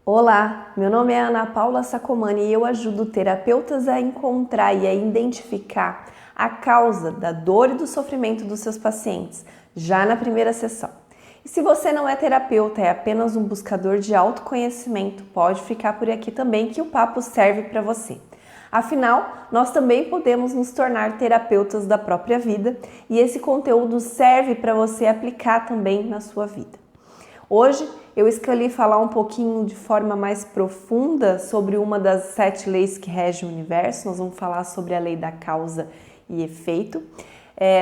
Olá, meu nome é Ana Paula Sacomani e eu ajudo terapeutas a encontrar e a identificar a causa da dor e do sofrimento dos seus pacientes, já na primeira sessão. E se você não é terapeuta, é apenas um buscador de autoconhecimento, pode ficar por aqui também que o papo serve para você. Afinal, nós também podemos nos tornar terapeutas da própria vida e esse conteúdo serve para você aplicar também na sua vida. Hoje eu escolhi falar um pouquinho de forma mais profunda sobre uma das 7 leis que regem o universo. Nós vamos falar sobre a lei da causa e efeito,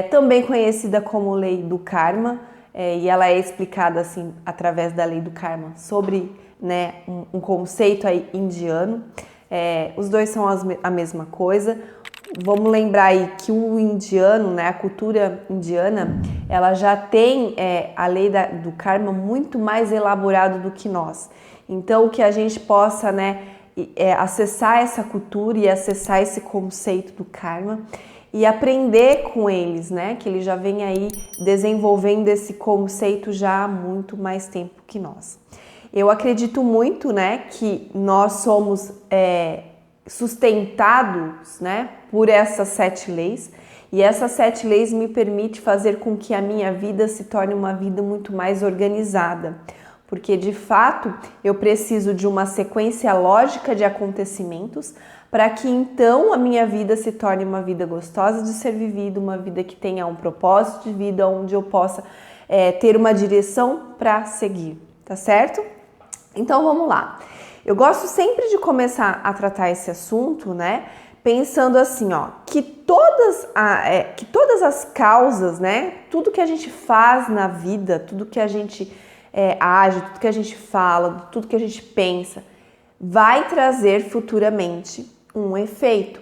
também conhecida como lei do karma, e ela é explicada assim através da lei do karma sobre um conceito aí indiano. Os dois são a mesma coisa. Vamos lembrar aí que o indiano, a cultura indiana, ela já tem a lei do karma muito mais elaborado do que nós. Então, que a gente possa acessar essa cultura e acessar esse conceito do karma e aprender com eles, que eles já vêm aí desenvolvendo esse conceito já há muito mais tempo que nós. Eu acredito muito, que nós somos sustentados, por essas 7 leis, e essas 7 leis me permitem fazer com que a minha vida se torne uma vida muito mais organizada, porque de fato eu preciso de uma sequência lógica de acontecimentos para que então a minha vida se torne uma vida gostosa de ser vivida, uma vida que tenha um propósito de vida, onde eu possa ter uma direção para seguir, tá certo? Então vamos lá. Eu gosto sempre de começar a tratar esse assunto, pensando assim, que todas as causas, tudo que a gente faz na vida, tudo que a gente age, tudo que a gente fala, tudo que a gente pensa, vai trazer futuramente um efeito.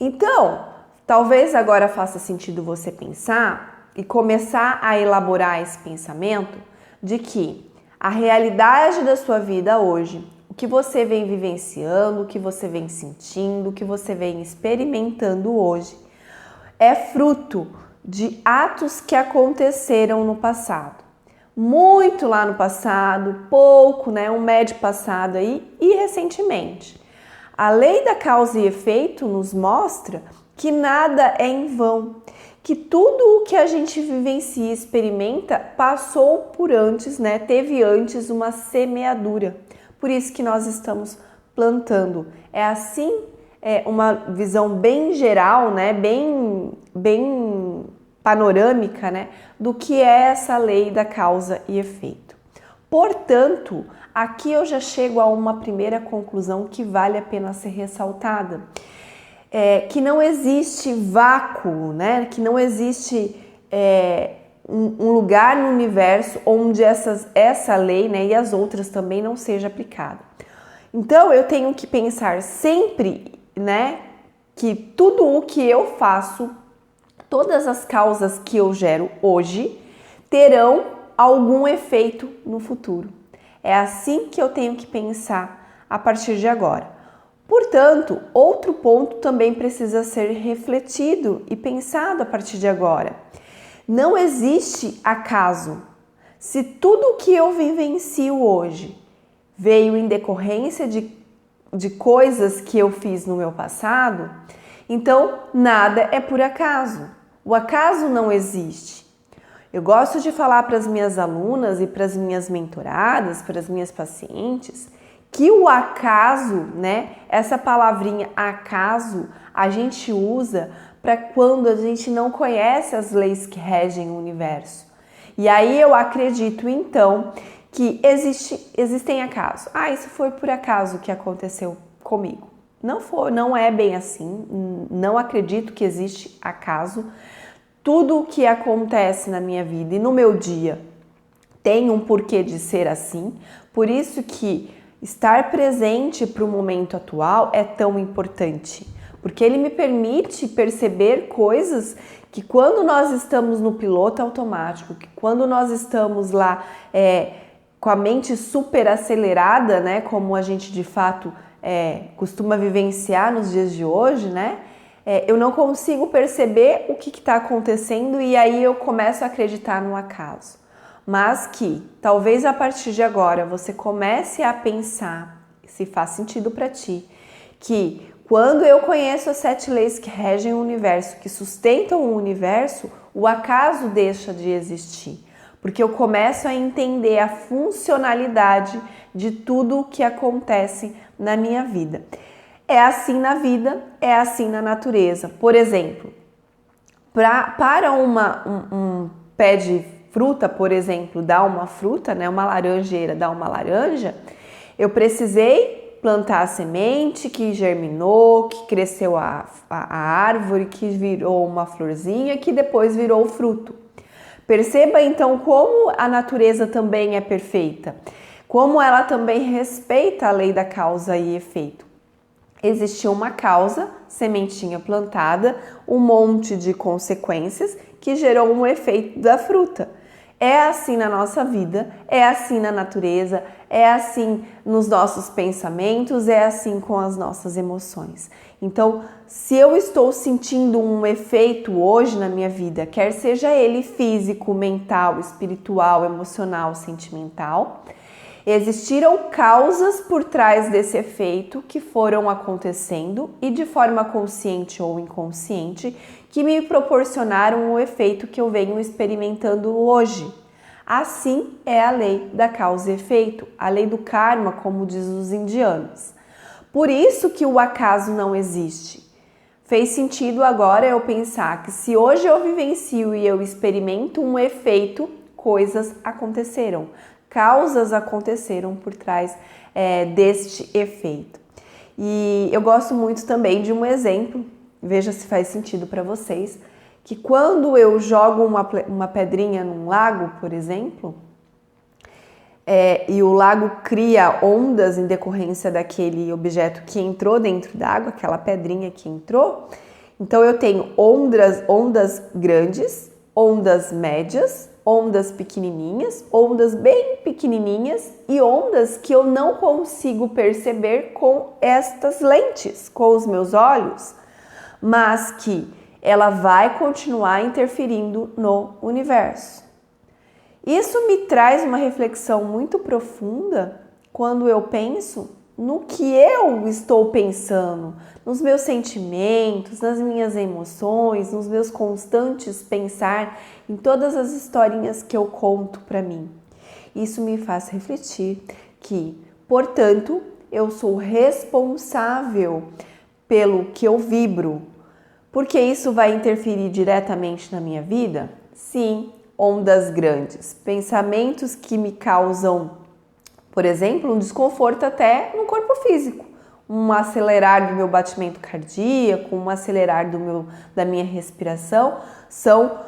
Então, talvez agora faça sentido você pensar e começar a elaborar esse pensamento de que a realidade da sua vida hoje, o que você vem vivenciando, o que você vem sentindo, o que você vem experimentando hoje, é fruto de atos que aconteceram no passado. Muito lá no passado, pouco, um médio passado aí e recentemente. A lei da causa e efeito nos mostra que nada é em vão, que tudo o que a gente vivencia e experimenta passou por antes, teve antes uma semeadura. Por isso que nós estamos plantando. É assim, uma visão bem geral, bem panorâmica, do que é essa lei da causa e efeito. Portanto, aqui eu já chego a uma primeira conclusão que vale a pena ser ressaltada. Que não existe vácuo, que não existe um lugar no universo onde essa lei e as outras também não seja aplicada. Então eu tenho que pensar sempre que tudo o que eu faço, todas as causas que eu gero hoje, terão algum efeito no futuro. É assim que eu tenho que pensar a partir de agora. Portanto, outro ponto também precisa ser refletido e pensado a partir de agora. Não existe acaso. Se tudo o que eu vivencio hoje veio em decorrência de coisas que eu fiz no meu passado, então nada é por acaso. O acaso não existe. Eu gosto de falar para as minhas alunas e para as minhas mentoradas, para as minhas pacientes, que o acaso, essa palavrinha acaso, a gente usa para quando a gente não conhece as leis que regem o universo. E aí eu acredito então que existem acasos. Isso foi por acaso que aconteceu comigo. Não é bem assim, não acredito que existe acaso. Tudo o que acontece na minha vida e no meu dia tem um porquê de ser assim, por isso que estar presente para o momento atual é tão importante, porque ele me permite perceber coisas que quando nós estamos no piloto automático, que quando nós estamos lá com a mente super acelerada, como a gente de fato costuma vivenciar nos dias de hoje, eu não consigo perceber o que está acontecendo e aí eu começo a acreditar no acaso. mas que talvez a partir de agora você comece a pensar, se faz sentido para ti, que quando eu conheço as 7 leis que regem o universo, que sustentam o universo, o acaso deixa de existir. Porque eu começo a entender a funcionalidade de tudo o que acontece na minha vida. É assim na vida, é assim na natureza. Por exemplo, para um pé de fruta, por exemplo, dar uma fruta, né, uma laranjeira dar uma laranja, eu precisei plantar a semente que germinou, que cresceu a árvore, que virou uma florzinha, que depois virou o fruto. Perceba então como a natureza também é perfeita, como ela também respeita a lei da causa e efeito. Existiu uma causa, sementinha plantada, um monte de consequências que gerou um efeito da fruta. É assim na nossa vida, é assim na natureza, é assim nos nossos pensamentos, é assim com as nossas emoções. Então, se eu estou sentindo um efeito hoje na minha vida, quer seja ele físico, mental, espiritual, emocional, sentimental, existiram causas por trás desse efeito que foram acontecendo e de forma consciente ou inconsciente que me proporcionaram o efeito que eu venho experimentando hoje. Assim é a lei da causa e efeito, a lei do karma, como diz os indianos. Por isso que o acaso não existe. Fez sentido agora eu pensar que se hoje eu vivencio e eu experimento um efeito, coisas aconteceram. Causas aconteceram por trás deste efeito. E eu gosto muito também de um exemplo, veja se faz sentido para vocês, que quando eu jogo uma pedrinha num lago, por exemplo, e o lago cria ondas em decorrência daquele objeto que entrou dentro d'água, aquela pedrinha que entrou, então eu tenho ondas grandes, ondas médias, ondas pequenininhas, ondas bem pequenininhas e ondas que eu não consigo perceber com estas lentes, com os meus olhos, mas que ela vai continuar interferindo no universo. Isso me traz uma reflexão muito profunda quando eu penso no que eu estou pensando, nos meus sentimentos, nas minhas emoções, nos meus constantes pensar, em todas as historinhas que eu conto para mim. Isso me faz refletir que, portanto, eu sou responsável pelo que eu vibro. Porque isso vai interferir diretamente na minha vida? Sim, ondas grandes, pensamentos que me causam, por exemplo, um desconforto até no corpo físico, um acelerar do meu batimento cardíaco, um acelerar da minha respiração, são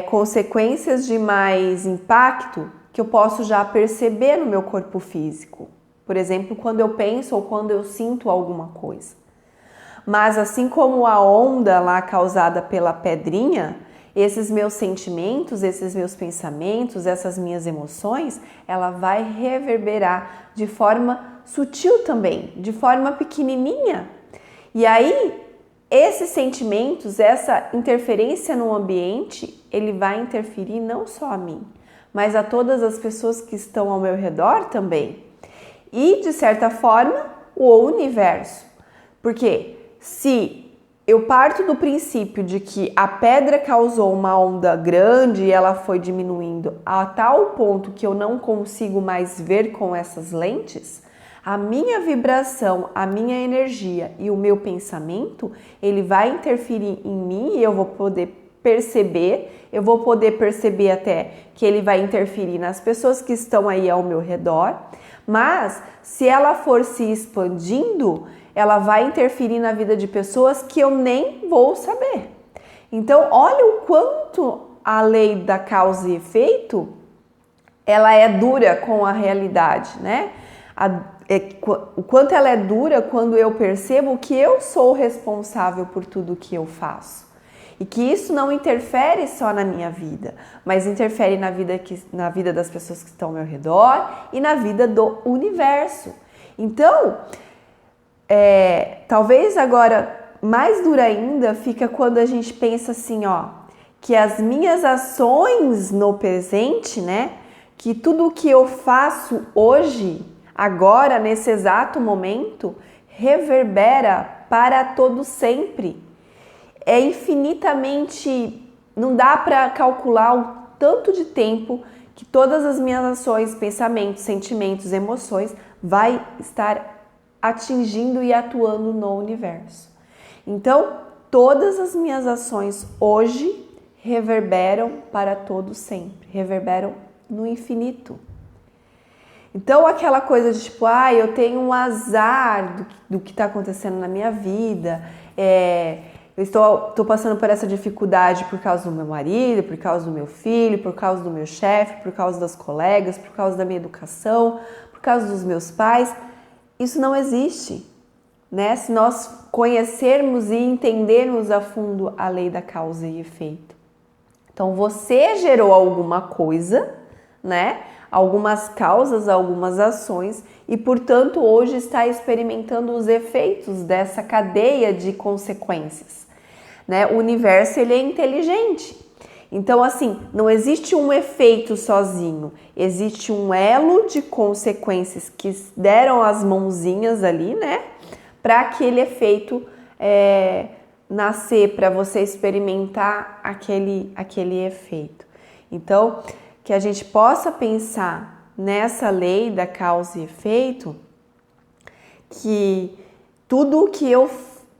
consequências de mais impacto que eu posso já perceber no meu corpo físico. Por exemplo, quando eu penso ou quando eu sinto alguma coisa. Mas assim como a onda lá causada pela pedrinha, esses meus sentimentos, esses meus pensamentos, essas minhas emoções, ela vai reverberar de forma sutil também, de forma pequenininha. E aí, esses sentimentos, essa interferência no ambiente, ele vai interferir não só a mim, mas a todas as pessoas que estão ao meu redor também. E, de certa forma, o universo. Porque se eu parto do princípio de que a pedra causou uma onda grande e ela foi diminuindo a tal ponto que eu não consigo mais ver com essas lentes, a minha vibração, a minha energia e o meu pensamento, ele vai interferir em mim e eu vou poder perceber até que ele vai interferir nas pessoas que estão aí ao meu redor, mas se ela for se expandindo, ela vai interferir na vida de pessoas que eu nem vou saber. Então, olha o quanto a lei da causa e efeito, ela é dura com a realidade, né? O quanto ela é dura quando eu percebo que eu sou responsável por tudo que eu faço. E que isso não interfere só na minha vida, mas interfere na vida das pessoas que estão ao meu redor e na vida do universo. Então, talvez agora mais dura ainda fica quando a gente pensa assim, ó, que as minhas ações no presente, né, que tudo o que eu faço hoje, agora, nesse exato momento, reverbera para todo sempre. É infinitamente, não dá para calcular o tanto de tempo que todas as minhas ações, pensamentos, sentimentos, emoções vai estar atingindo e atuando no universo. Então, todas as minhas ações hoje reverberam para todo sempre, reverberam no infinito. Então, aquela coisa de tipo, eu tenho um azar do que está acontecendo na minha vida, eu estou passando por essa dificuldade por causa do meu marido, por causa do meu filho, por causa do meu chefe, por causa das colegas, por causa da minha educação, por causa dos meus pais. Isso não existe, né? Se nós conhecermos e entendermos a fundo a lei da causa e efeito. Então, você gerou alguma coisa, né? Algumas causas, algumas ações e, portanto, hoje está experimentando os efeitos dessa cadeia de consequências, né? O universo, ele é inteligente. Então, assim, não existe um efeito sozinho, existe um elo de consequências que deram as mãozinhas ali, né? Para aquele efeito nascer, para você experimentar aquele efeito. Então, que a gente possa pensar nessa lei da causa e efeito, que tudo o que eu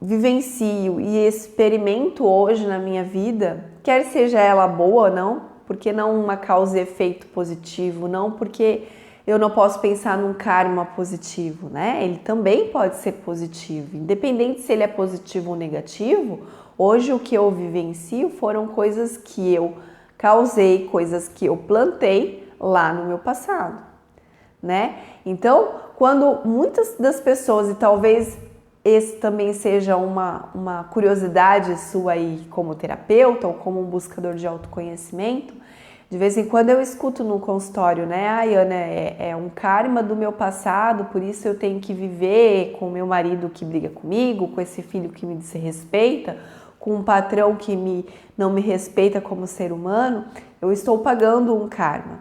vivencio e experimento hoje na minha vida, quer seja ela boa ou não, porque não uma causa e efeito positivo, não porque eu não posso pensar num karma positivo, né? Ele também pode ser positivo, independente se ele é positivo ou negativo. Hoje o que eu vivencio foram coisas que eu causei, coisas que eu plantei lá no meu passado, né? Então, quando muitas das pessoas, e talvez esse também seja uma curiosidade sua aí como terapeuta ou como um buscador de autoconhecimento, de vez em quando eu escuto no consultório, né? Ana, é um karma do meu passado, por isso eu tenho que viver com o meu marido que briga comigo, com esse filho que me desrespeita, com um patrão que não me respeita como ser humano, eu estou pagando um karma.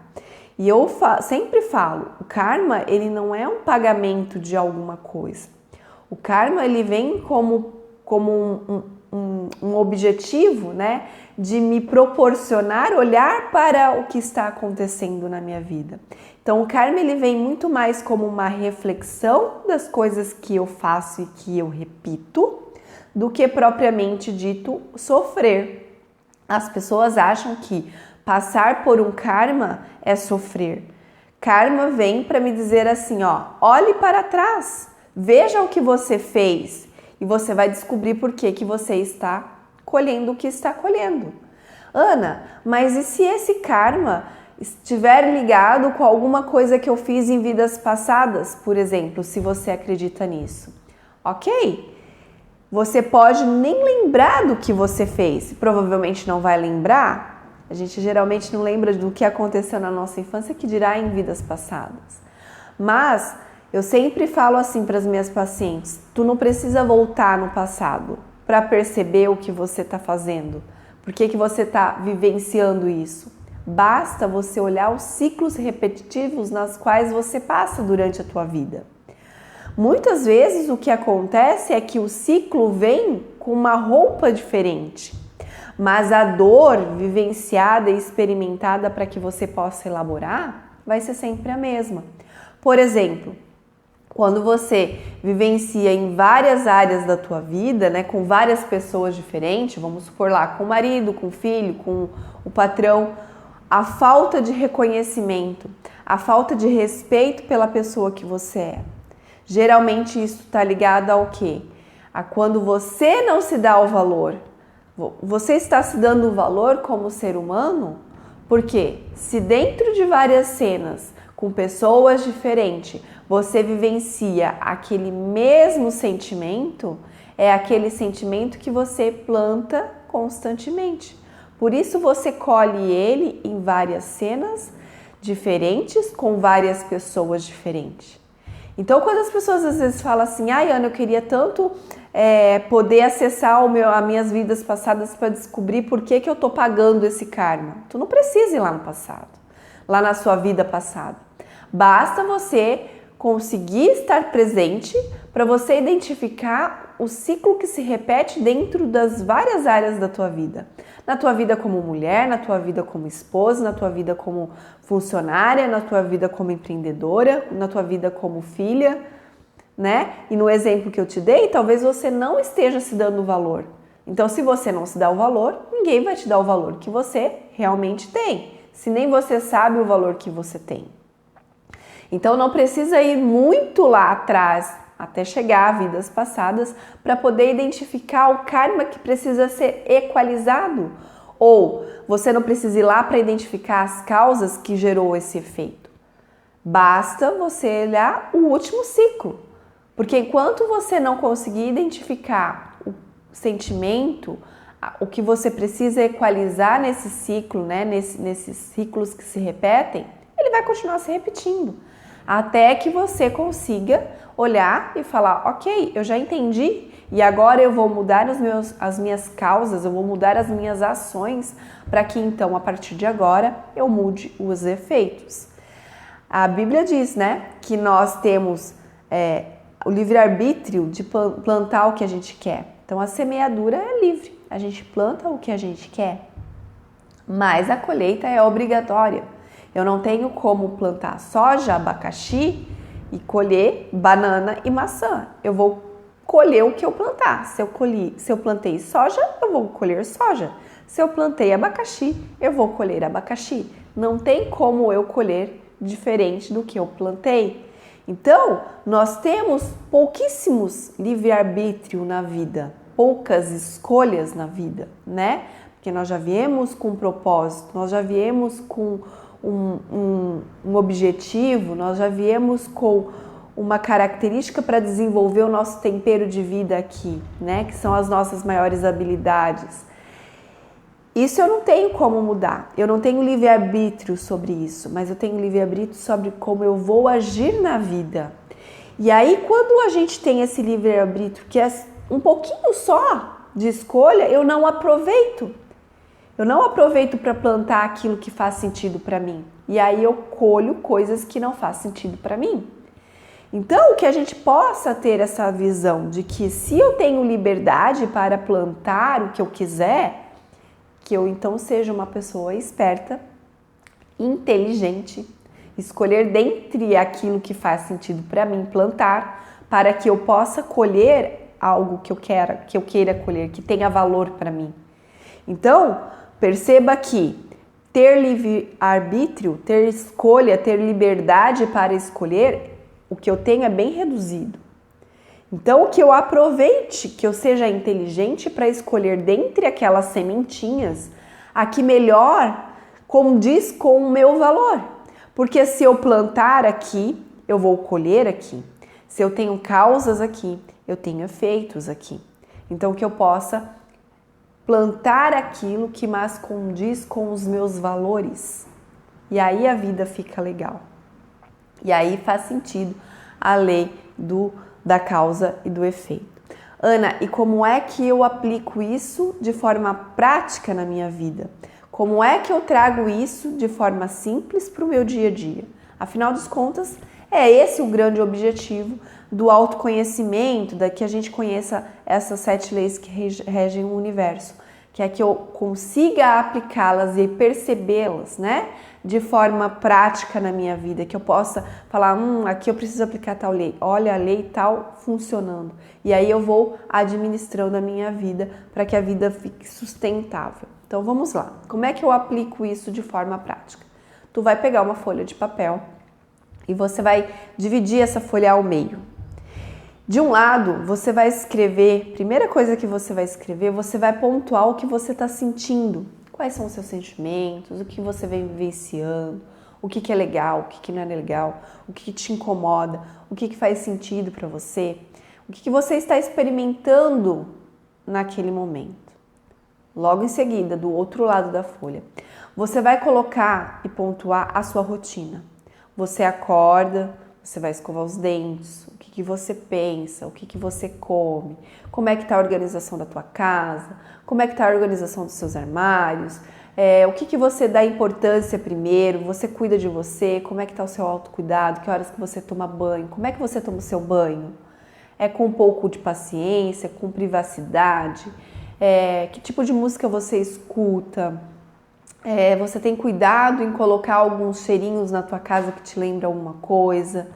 E eu sempre falo, o karma, ele não é um pagamento de alguma coisa. O karma, ele vem como um objetivo, né, de me proporcionar olhar para o que está acontecendo na minha vida. Então, o karma, ele vem muito mais como uma reflexão das coisas que eu faço e que eu repito, do que propriamente dito sofrer. As pessoas acham que passar por um karma é sofrer. Karma vem para me dizer assim, olhe para trás, veja o que você fez e você vai descobrir por que você está colhendo o que está colhendo. Ana, mas e se esse karma estiver ligado com alguma coisa que eu fiz em vidas passadas, por exemplo, se você acredita nisso? Ok. Você pode nem lembrar do que você fez, provavelmente não vai lembrar. A gente geralmente não lembra do que aconteceu na nossa infância, que dirá em vidas passadas. Mas eu sempre falo assim para as minhas pacientes, tu não precisa voltar no passado para perceber o que você está fazendo, por que você está vivenciando isso. Basta você olhar os ciclos repetitivos nas quais você passa durante a tua vida. Muitas vezes o que acontece é que o ciclo vem com uma roupa diferente, mas a dor vivenciada e experimentada para que você possa elaborar vai ser sempre a mesma. Por exemplo, quando você vivencia em várias áreas da tua vida, né, com várias pessoas diferentes, vamos supor lá, com o marido, com o filho, com o patrão, a falta de reconhecimento, a falta de respeito pela pessoa que você é. Geralmente isso está ligado ao quê? A quando você não se dá o valor. Você está se dando o valor como ser humano? Porque se dentro de várias cenas, com pessoas diferentes, você vivencia aquele mesmo sentimento, é aquele sentimento que você planta constantemente. Por isso você colhe ele em várias cenas diferentes, com várias pessoas diferentes. Então, quando as pessoas às vezes falam assim, Ana, eu queria tanto poder acessar as minhas vidas passadas para descobrir por que eu estou pagando esse karma. Tu não precisa ir lá no passado. lá na sua vida passada. Basta você conseguir estar presente para você identificar o ciclo que se repete dentro das várias áreas da tua vida. Na tua vida como mulher, na tua vida como esposa, na tua vida como funcionária, na tua vida como empreendedora, na tua vida como filha, né? E no exemplo que eu te dei, talvez você não esteja se dando valor. Então, se você não se dá o valor, ninguém vai te dar o valor que você realmente tem. Se nem você sabe o valor que você tem. Então, não precisa ir muito lá atrás, até chegar a vidas passadas, para poder identificar o karma que precisa ser equalizado. Ou você não precisa ir lá para identificar as causas que gerou esse efeito. Basta você olhar o último ciclo. Porque enquanto você não conseguir identificar o sentimento, o que você precisa equalizar nesse ciclo, né, nesses ciclos que se repetem, ele vai continuar se repetindo. Até que você consiga olhar e falar, ok, eu já entendi e agora eu vou mudar as minhas causas, eu vou mudar as minhas ações para que então a partir de agora eu mude os efeitos. A Bíblia diz, né, que nós temos o livre-arbítrio de plantar o que a gente quer. Então a semeadura é livre, a gente planta o que a gente quer, mas a colheita é obrigatória. Eu não tenho como plantar soja, abacaxi e colher banana e maçã. Eu vou colher o que eu plantar. Se eu plantei soja, eu vou colher soja. Se eu plantei abacaxi, eu vou colher abacaxi. Não tem como eu colher diferente do que eu plantei. Então, nós temos pouquíssimos livre-arbítrio na vida, poucas escolhas na vida, né? Porque nós já viemos com um propósito, nós já viemos com um objetivo, nós já viemos com uma característica para desenvolver o nosso tempero de vida aqui, né? Que são as nossas maiores habilidades. Isso eu não tenho como mudar, eu não tenho livre-arbítrio sobre isso, mas eu tenho livre-arbítrio sobre como eu vou agir na vida. E aí, quando a gente tem esse livre-arbítrio, que é um pouquinho só de escolha, eu não aproveito. Eu não aproveito para plantar aquilo que faz sentido para mim. E aí eu colho coisas que não faz sentido para mim. Então, que a gente possa ter essa visão de que se eu tenho liberdade para plantar o que eu quiser, que eu então seja uma pessoa esperta, inteligente, escolher dentre aquilo que faz sentido para mim plantar, para que eu possa colher algo que eu queira colher, que tenha valor para mim. Então, perceba que ter livre-arbítrio, ter escolha, ter liberdade para escolher, o que eu tenho é bem reduzido. Então, que eu aproveite, que eu seja inteligente para escolher dentre aquelas sementinhas a que melhor condiz com o meu valor. Porque se eu plantar aqui, eu vou colher aqui. Se eu tenho causas aqui, eu tenho efeitos aqui. Então, que eu possa plantar aquilo que mais condiz com os meus valores. E aí a vida fica legal. E aí faz sentido a lei da causa e do efeito. Ana, e como é que eu aplico isso de forma prática na minha vida? Como é que eu trago isso de forma simples para o meu dia a dia? Afinal de contas, é esse o grande objetivo do autoconhecimento, da que a gente conheça essas 7 leis que regem o universo, que é que eu consiga aplicá-las e percebê-las, né, de forma prática na minha vida, que eu possa falar, aqui eu preciso aplicar tal lei, olha a lei tal funcionando, e aí eu vou administrando a minha vida para que a vida fique sustentável. Então vamos lá, como é que eu aplico isso de forma prática? Tu vai pegar uma folha de papel e você vai dividir essa folha ao meio. De um lado, você vai escrever, primeira coisa que você vai escrever, você vai pontuar o que você está sentindo. Quais são os seus sentimentos, o que você vem vivenciando, o que é legal, o que não é legal, o que te incomoda, o que faz sentido para você, o que você está experimentando naquele momento. Logo em seguida, do outro lado da folha, você vai colocar e pontuar a sua rotina. Você acorda, você vai escovar os dentes, o que você pensa, o que você come, como é que está a organização da tua casa, como é que está a organização dos seus armários, O que você dá importância primeiro? Você cuida de você? Como é que está o seu autocuidado? Que horas que você toma banho? Como é que você toma o seu banho? É com um pouco de paciência, com privacidade? Que tipo de música você escuta? Você tem cuidado em colocar alguns cheirinhos na tua casa que te lembram alguma coisa?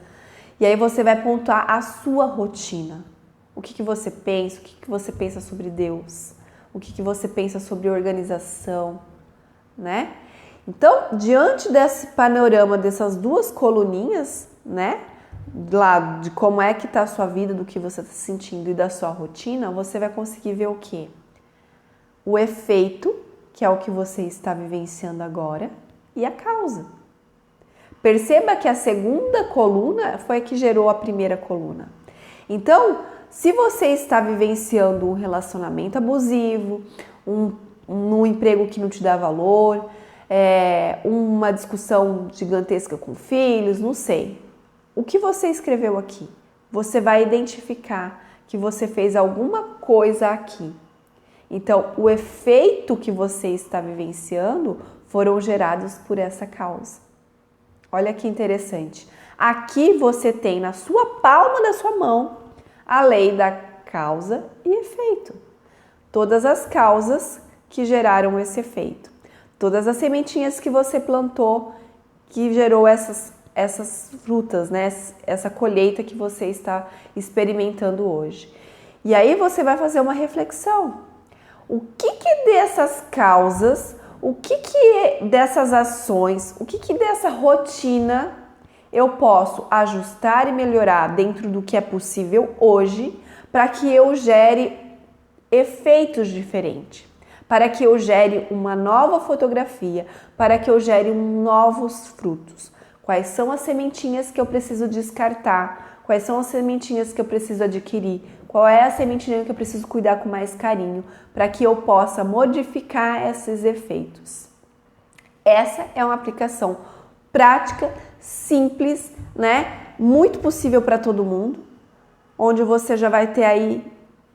E aí você vai pontuar a sua rotina. O que você pensa? O que você pensa sobre Deus? O que você pensa sobre organização, né? Então, diante desse panorama dessas duas coluninhas, né? Lá de como é que está a sua vida, do que você está sentindo e da sua rotina, você vai conseguir ver o quê? O efeito, que é o que você está vivenciando agora, e a causa. Perceba que a segunda coluna foi a que gerou a primeira coluna. Então, se você está vivenciando um relacionamento abusivo, um emprego que não te dá valor, uma discussão gigantesca com filhos, não sei. O que você escreveu aqui? Você vai identificar que você fez alguma coisa aqui. Então, o efeito que você está vivenciando foram gerados por essa causa. Olha que interessante. Aqui você tem na sua palma da sua mão a lei da causa e efeito. Todas as causas que geraram esse efeito. Todas as sementinhas que você plantou que gerou essas frutas, né? Essa colheita que você está experimentando hoje. E aí você vai fazer uma reflexão. O que dessas causas, o que dessas ações, o que dessa rotina eu posso ajustar e melhorar dentro do que é possível hoje para que eu gere efeitos diferentes, para que eu gere uma nova fotografia, para que eu gere novos frutos. Quais são as sementinhas que eu preciso descartar? Quais são as sementinhas que eu preciso adquirir? Qual é a sementinha que eu preciso cuidar com mais carinho para que eu possa modificar esses efeitos? Essa é uma aplicação prática, simples, né? Muito possível para todo mundo, onde você já vai ter aí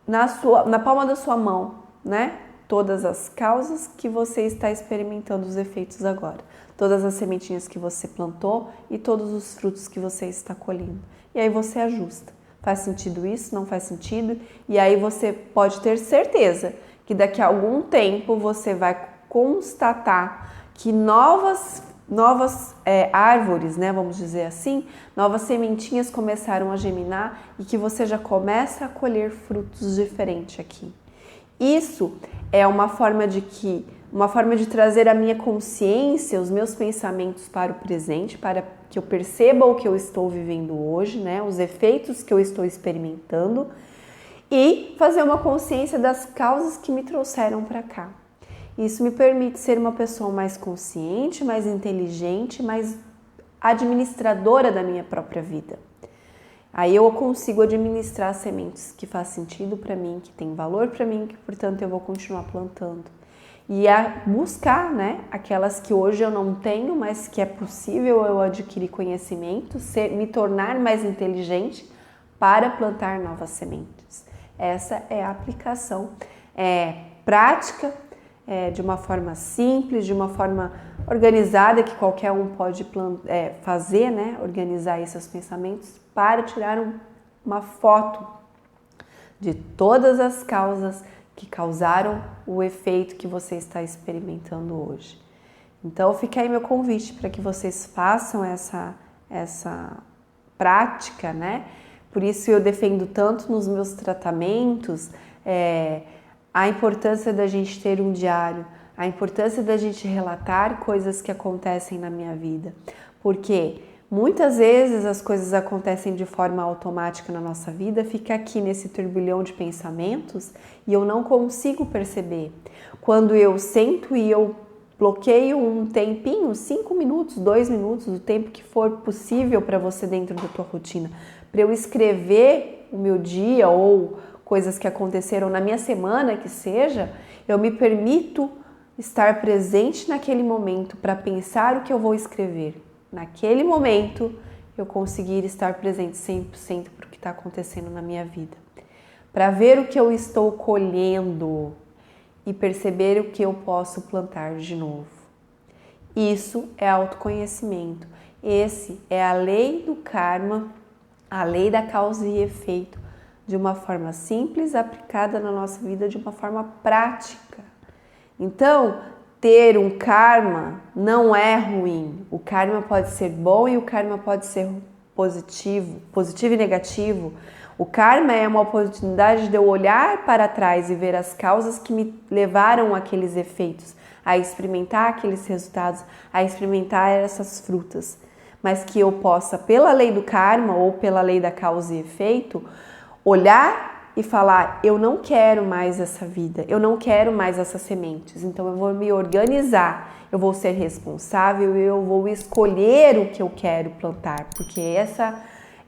na palma da sua mão, né? Todas as causas que você está experimentando os efeitos agora. Todas as sementinhas que você plantou e todos os frutos que você está colhendo. E aí você ajusta. Faz sentido isso? Não faz sentido? E aí você pode ter certeza que daqui a algum tempo você vai constatar que novas árvores, né, vamos dizer assim, novas sementinhas começaram a germinar e que você já começa a colher frutos diferentes aqui. Isso é uma forma de trazer a minha consciência, os meus pensamentos para o presente, para que eu perceba o que eu estou vivendo hoje, né, os efeitos que eu estou experimentando e fazer uma consciência das causas que me trouxeram para cá. Isso me permite ser uma pessoa mais consciente, mais inteligente, mais administradora da minha própria vida. Aí eu consigo administrar sementes que faz sentido para mim, que tem valor para mim, que portanto eu vou continuar plantando. E a buscar, né, aquelas que hoje eu não tenho, mas que é possível eu adquirir conhecimento, me tornar mais inteligente para plantar novas sementes. Essa é a aplicação prática, de uma forma simples, de uma forma organizada, que qualquer um pode fazer, né, organizar esses pensamentos para tirar uma foto de todas as causas que causaram o efeito que você está experimentando hoje. Então fica aí meu convite para que vocês façam essa prática, né? Por isso eu defendo tanto nos meus tratamentos a importância da gente ter um diário, a importância da gente relatar coisas que acontecem na minha vida, porque muitas vezes as coisas acontecem de forma automática na nossa vida, fica aqui nesse turbilhão de pensamentos e eu não consigo perceber. Quando eu sento e eu bloqueio um tempinho, 5 minutos, 2 minutos, o tempo que for possível para você dentro da tua rotina, para eu escrever o meu dia ou coisas que aconteceram na minha semana, que seja, eu me permito estar presente naquele momento para pensar o que eu vou escrever. Naquele momento, eu conseguir estar presente 100% para o que está acontecendo na minha vida. Para ver o que eu estou colhendo e perceber o que eu posso plantar de novo. Isso é autoconhecimento. Esse é a lei do karma, a lei da causa e efeito, de uma forma simples, aplicada na nossa vida de uma forma prática. Então, ter um karma não é ruim. O karma pode ser bom e o karma pode ser positivo e negativo. O karma é uma oportunidade de eu olhar para trás e ver as causas que me levaram àqueles efeitos, a experimentar aqueles resultados, a experimentar essas frutas. Mas que eu possa, pela lei do karma ou pela lei da causa e efeito, olhar e falar, eu não quero mais essa vida, eu não quero mais essas sementes, então eu vou me organizar, eu vou ser responsável, eu vou escolher o que eu quero plantar, porque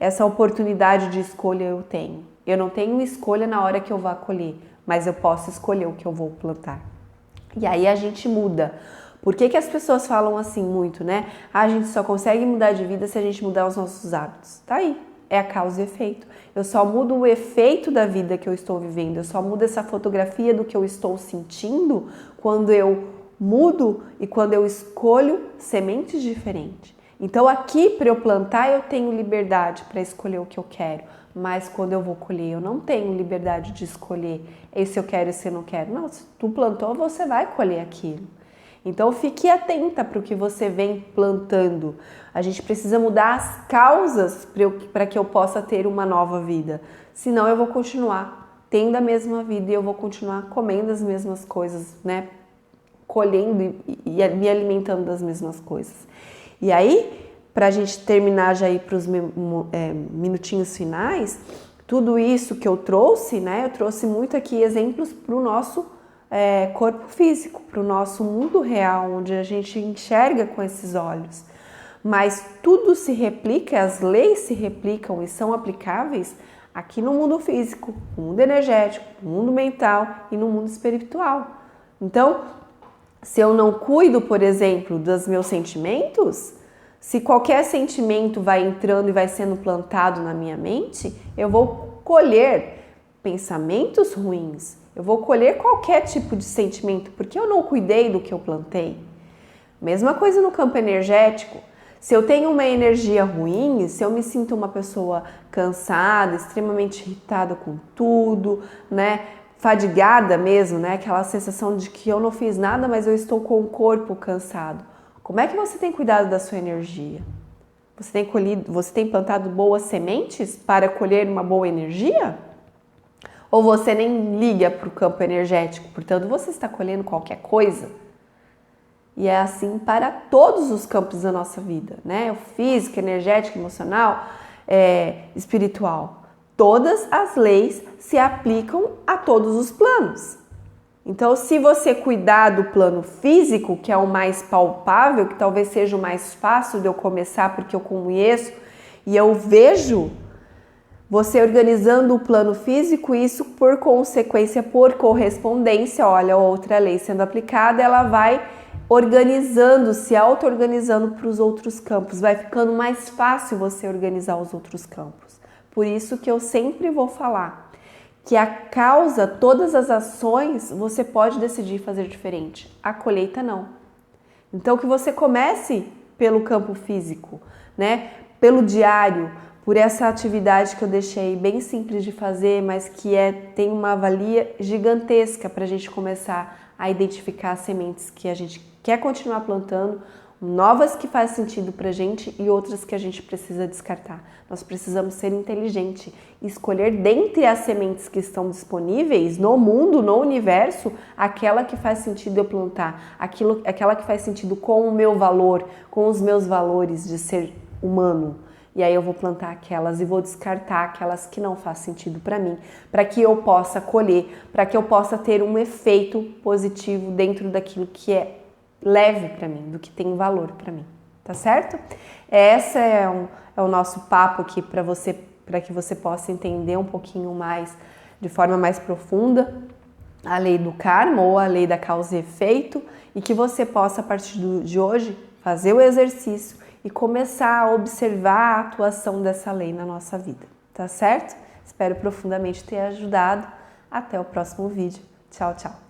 essa oportunidade de escolha eu tenho. Eu não tenho escolha na hora que eu vá colher, mas eu posso escolher o que eu vou plantar. E aí a gente muda. Por que as pessoas falam assim muito, né? A gente só consegue mudar de vida se a gente mudar os nossos hábitos. Tá aí, é a causa e efeito. Eu só mudo o efeito da vida que eu estou vivendo, eu só mudo essa fotografia do que eu estou sentindo quando eu mudo e quando eu escolho sementes diferentes. Então aqui para eu plantar eu tenho liberdade para escolher o que eu quero, mas quando eu vou colher eu não tenho liberdade de escolher esse eu quero e esse eu não quero. Não, se tu plantou você vai colher aquilo. Então fique atenta para o que você vem plantando. A gente precisa mudar as causas para que eu possa ter uma nova vida. Senão eu vou continuar tendo a mesma vida e eu vou continuar comendo as mesmas coisas, né? Colhendo e me alimentando das mesmas coisas. E aí, para a gente terminar já aí para os minutinhos finais, tudo isso que eu trouxe, né? Eu trouxe muito aqui exemplos para o nosso corpo físico, para o nosso mundo real, onde a gente enxerga com esses olhos. Mas tudo se replica, as leis se replicam e são aplicáveis aqui no mundo físico, no mundo energético, no mundo mental e no mundo espiritual. Então, se eu não cuido, por exemplo, dos meus sentimentos, se qualquer sentimento vai entrando e vai sendo plantado na minha mente, eu vou colher pensamentos ruins, eu vou colher qualquer tipo de sentimento, porque eu não cuidei do que eu plantei. Mesma coisa no campo energético. Se eu tenho uma energia ruim, se eu me sinto uma pessoa cansada, extremamente irritada com tudo, né? Fadigada mesmo, né? Aquela sensação de que eu não fiz nada, mas eu estou com o corpo cansado. Como é que você tem cuidado da sua energia? Você tem plantado boas sementes para colher uma boa energia? Ou você nem liga para o campo energético, portanto você está colhendo qualquer coisa? E é assim para todos os campos da nossa vida, né? O físico, energético, emocional, espiritual. Todas as leis se aplicam a todos os planos. Então, se você cuidar do plano físico, que é o mais palpável, que talvez seja o mais fácil de eu começar, porque eu conheço e eu vejo você organizando o plano físico, isso por consequência, por correspondência, olha, outra lei sendo aplicada, ela vai organizando, se auto-organizando para os outros campos. Vai ficando mais fácil você organizar os outros campos. Por isso que eu sempre vou falar que a causa, todas as ações, você pode decidir fazer diferente. A colheita não. Então que você comece pelo campo físico, né? Pelo diário, por essa atividade que eu deixei bem simples de fazer, mas que tem uma valia gigantesca para a gente começar a identificar as sementes que a gente quer continuar plantando, novas que faz sentido para a gente e outras que a gente precisa descartar. Nós precisamos ser inteligentes e escolher dentre as sementes que estão disponíveis no mundo, no universo, aquela que faz sentido eu plantar, aquela que faz sentido com o meu valor, com os meus valores de ser humano. E aí eu vou plantar aquelas e vou descartar aquelas que não faz sentido para mim, para que eu possa colher, para que eu possa ter um efeito positivo dentro daquilo que é leve para mim, do que tem valor para mim, tá certo? Esse é o nosso papo aqui para que você possa entender um pouquinho mais, de forma mais profunda, a lei do karma ou a lei da causa e efeito, e que você possa, a partir de hoje, fazer o exercício e começar a observar a atuação dessa lei na nossa vida, tá certo? Espero profundamente ter ajudado. Até o próximo vídeo. Tchau, tchau!